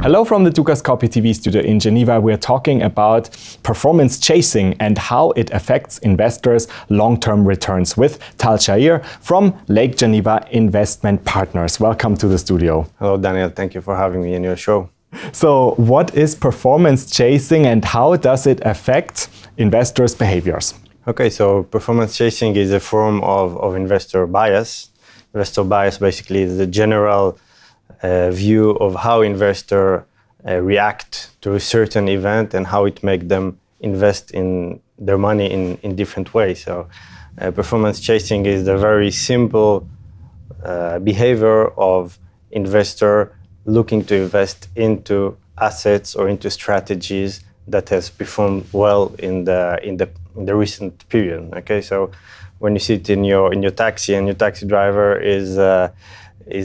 Hello from the Dukascopy TV studio in Geneva. We're talking about performance chasing and how it affects investors' long-term returns with Tal Shir from Lake Geneva Investment Partners. Welcome to the studio. Hello, Daniel. Thank you for having me in your show. So what is performance chasing and how does it affect investors' behaviors? Okay, so performance chasing is a form of investor bias. Investor bias basically is the general view of how investors react to a certain event and how it makes them invest in their money in different ways. So performance chasing is the very simple behavior of investor looking to invest into assets or into strategies that has performed well in the recent period. Okay, so when you sit in your taxi and your taxi driver is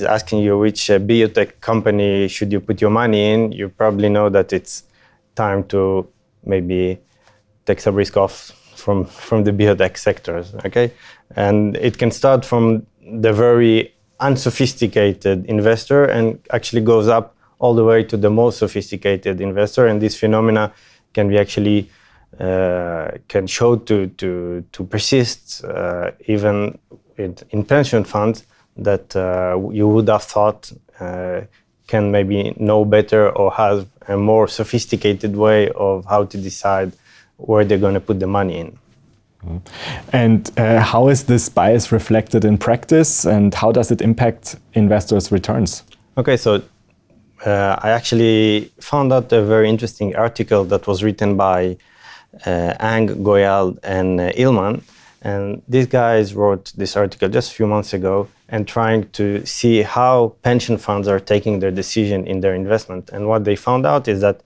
asking you which biotech company should you put your money in, you probably know that it's time to maybe take some risk off from the biotech sectors, okay? And it can start from the very unsophisticated investor and actually goes up all the way to the most sophisticated investor, and this phenomena can be actually can show to persist even in pension funds that you would have thought can maybe know better or have a more sophisticated way of how to decide where they're going to put the money in. And how is this bias reflected in practice and how does it impact investors' returns? Okay, so I actually found out a very interesting article that was written by Ang, Goyal and Ilman. And these guys wrote this article just a few months ago and trying to see how pension funds are taking their decision in their investment. And what they found out is that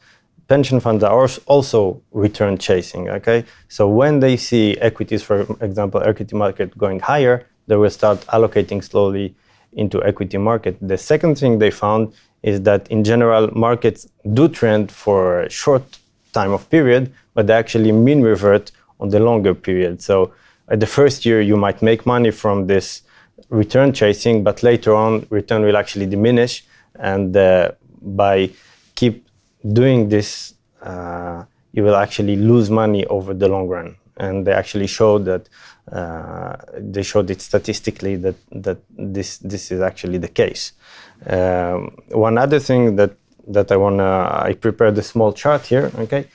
pension funds are also return chasing, okay? So when they see equities, for example, equity market going higher, they will start allocating slowly into equity market. The second thing they found is that in general, markets do trend for a short time of period, but they actually mean revert on the longer period. So at the first year, you might make money from this return chasing, but later on, return will actually diminish. And by keep doing this, you will actually lose money over the long run. And they actually showed that they showed it statistically that this is actually the case. One other thing that I prepared a small chart here, okay,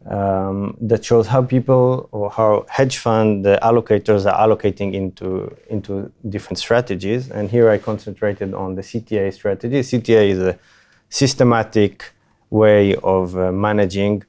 that shows how people or how hedge fund allocators are allocating into different strategies. And here I concentrated on the CTA strategy. CTA is a systematic way of managing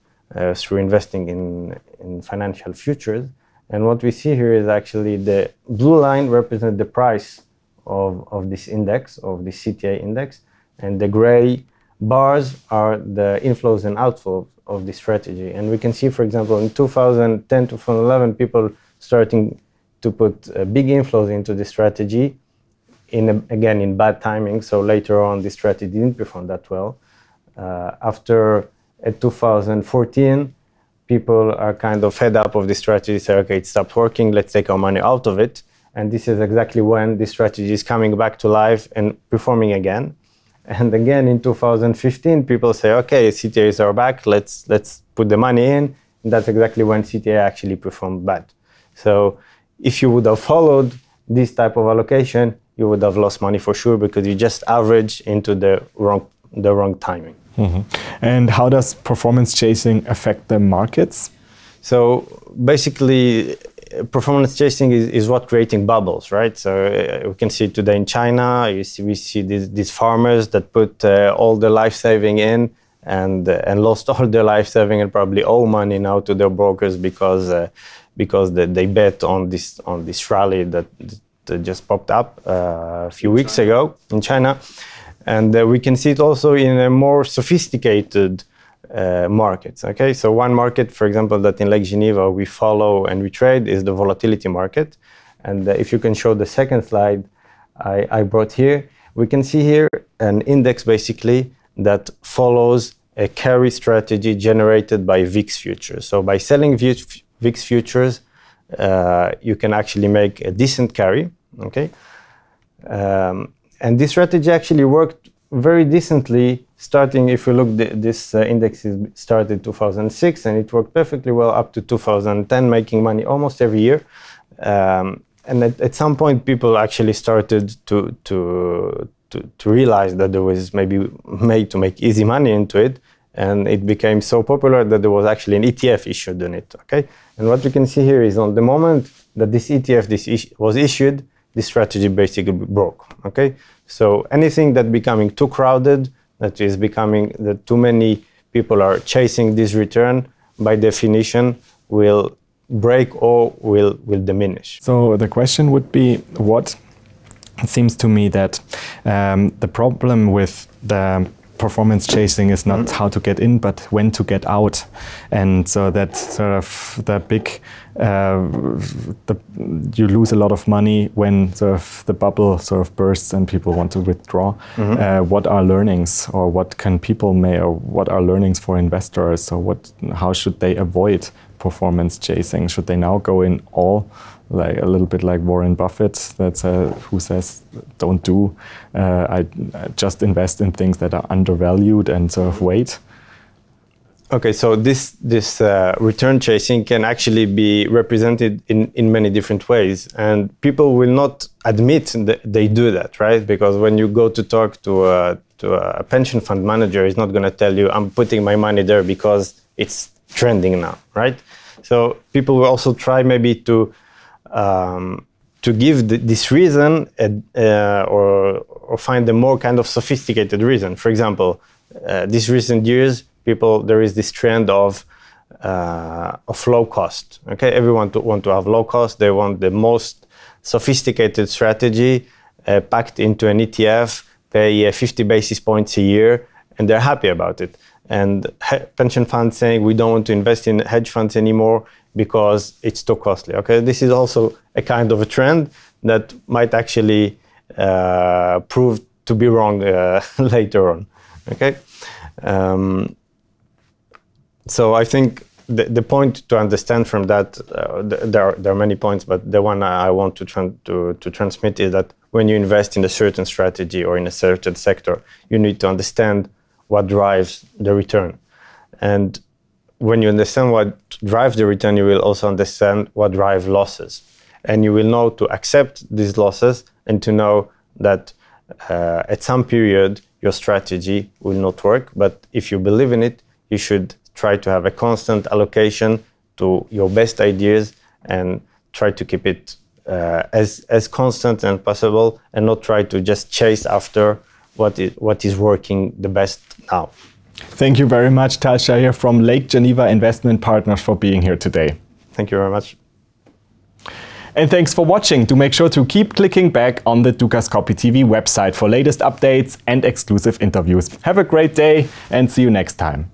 through investing in financial futures. And what we see here is actually the blue line represents the price of this index, of the CTA index, and the gray bars are the inflows and outflows of the strategy. And we can see, for example, in 2010 to 2011, people starting to put big inflows into the strategy, again, in bad timing. So later on, the strategy didn't perform that well. After 2014, people are kind of fed up of the strategy, say, okay, it stopped working, let's take our money out of it. And this is exactly when the strategy is coming back to life and performing again. And again, in 2015, people say, okay, CTAs are back, let's put the money in. And that's exactly when CTA actually performed bad. So if you would have followed this type of allocation, you would have lost money for sure because you just average into the wrong timing. Mm-hmm. And how does performance chasing affect the markets? So basically, performance chasing is what creating bubbles, right? So we can see today in China, we see these farmers that put all their life saving in and lost all their life saving and probably owe money now to their brokers because they bet on this rally that just popped up a few weeks ago in China. And we can see it also in a more sophisticated markets. Okay, so one market, for example, that in Lake Geneva we follow and we trade is the volatility market. And if you can show the second slide I brought here, we can see here an index basically that follows a carry strategy generated by VIX futures. So by selling VIX futures, you can actually make a decent carry. Okay. And this strategy actually worked very decently, starting, if you look, this index started 2006, and it worked perfectly well up to 2010, making money almost every year. And at some point, people actually started to realize that there was maybe made to make easy money into it, and it became so popular that there was actually an ETF issued on it. Okay, and what you can see here is on the moment that this ETF was issued, this strategy basically broke. Okay, so anything that becoming too crowded, that is becoming that too many people are chasing this return, by definition will break or will diminish. So the question would be, what it seems to me that the problem with the performance chasing is not how to get in, but when to get out. And so that sort of the big, you lose a lot of money when sort of the bubble sort of bursts and people want to withdraw. What are learnings, or what can people make, or what are learnings for investors? So how should they avoid performance chasing? Should they now go in all, like a little bit like Warren Buffett, who says, don't do, I just invest in things that are undervalued and sort of wait? Okay, so this return chasing can actually be represented in many different ways, and people will not admit that they do that, right? Because when you go to talk to a pension fund manager, he's not going to tell you, I'm putting my money there because it's trending now, right? So people will also try maybe to give this reason or find a more kind of sophisticated reason. For example, these recent years, there is this trend of low cost. Okay, everyone want to have low cost. They want the most sophisticated strategy packed into an ETF, pay 50 basis points a year, and they're happy about it. And pension funds saying we don't want to invest in hedge funds anymore because it's too costly. Okay, this is also a kind of a trend that might actually prove to be wrong later on. Okay, so I think the point to understand from that, there are many points, but the one I want to transmit is that when you invest in a certain strategy or in a certain sector, you need to understand what drives the return. And when you understand what drives the return, you will also understand what drives losses. And you will know to accept these losses and to know that at some period, your strategy will not work. But if you believe in it, you should try to have a constant allocation to your best ideas and try to keep it as constant as possible, and not try to just chase after what is working the best now. Thank you very much, Tal Shir from Lake Geneva Investment Partners, for being here today. Thank you very much. And thanks for watching. Do make sure to keep clicking back on the Dukascopy TV website for latest updates and exclusive interviews. Have a great day and see you next time.